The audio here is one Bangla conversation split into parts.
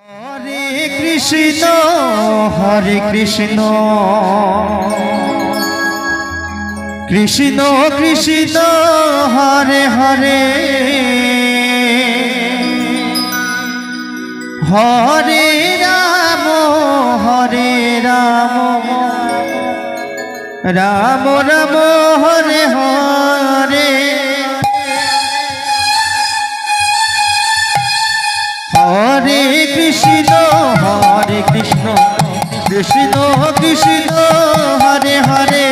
হরে কৃষ্ণ কৃষ্ণ কৃষ্ণ হরে হরে হরে রাম রাম রাম হরে হরে হরে কৃষ্ণ কৃষ্ণ কৃষ্ণ হরে হরে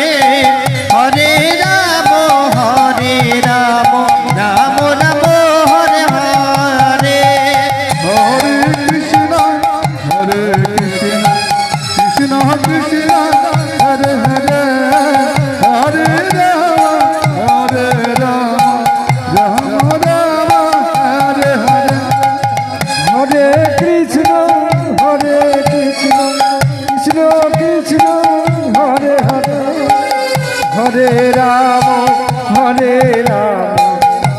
হরে রাম রাম রাম হরে হরে হরে কৃষ্ণ কৃষ্ণ কৃষ্ণ হরে হরে হরে রাম রাম রাম হরে হরে হরে কৃষ্ণ কৃষ্ণ কৃষ্ণ হরে হরে হরে রাম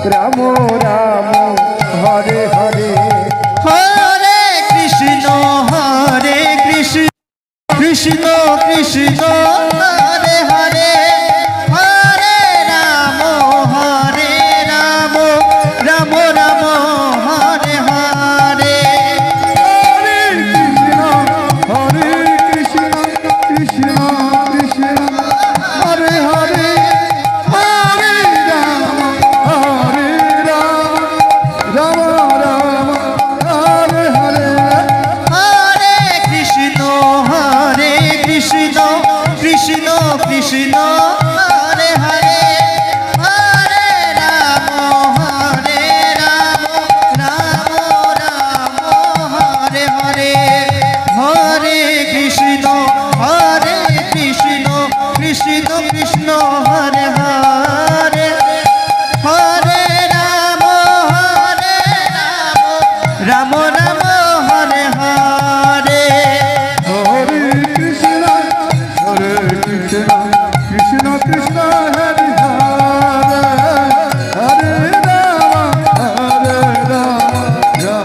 রাম রাম হরে হরে হরে কৃষ্ণ কৃষ্ণ কৃষ্ণ হরে হরে হরে রাম রাম রাম হরে হরে হরে কৃষ্ণ কৃষ্ণ কৃষ্ণ হরে হরে হরে রাম রাম রাম হরে হরে হরে কৃষ্ণ কৃষ্ণ কৃষ্ণ হরে হরে হরে রাম রাম রাম হরে হরে হরে কৃষ্ণ কৃষ্ণ কৃষ্ণ হরে হরে হরে রাম রাম রাম হরে হরে হরে কৃষ্ণ কৃষ্ণ কৃষ্ণ হরে হরে হরে রাম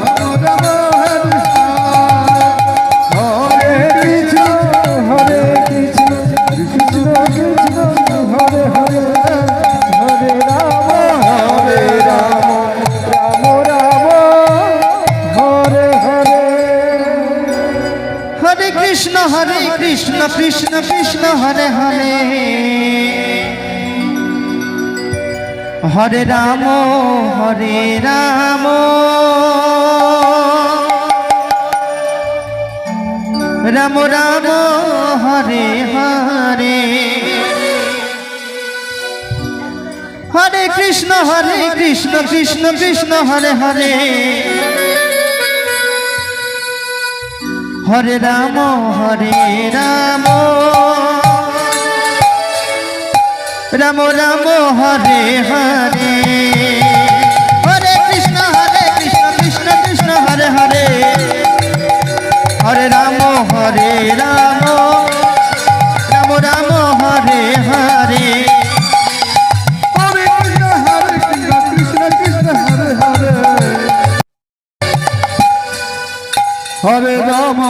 রাম হরে হরে কৃষ্ণ কৃষ্ণ কৃষ্ণ হরে হরে হরে রাম রাম হরে হরে হরে কৃষ্ণ কৃষ্ণ কৃষ্ণ হরে হরে হরে রাম রাম রাম হরে হরে হরে কৃষ্ণ কৃষ্ণ কৃষ্ণ হরে হরে হরে রাম রাম রাম হরে হরে হরে কৃষ্ণ কৃষ্ণ কৃষ্ণ হরে হরে হরে রাম রাম রাম হরে হরে হরে কৃষ্ণ কৃষ্ণ হরে হরে হরে রাম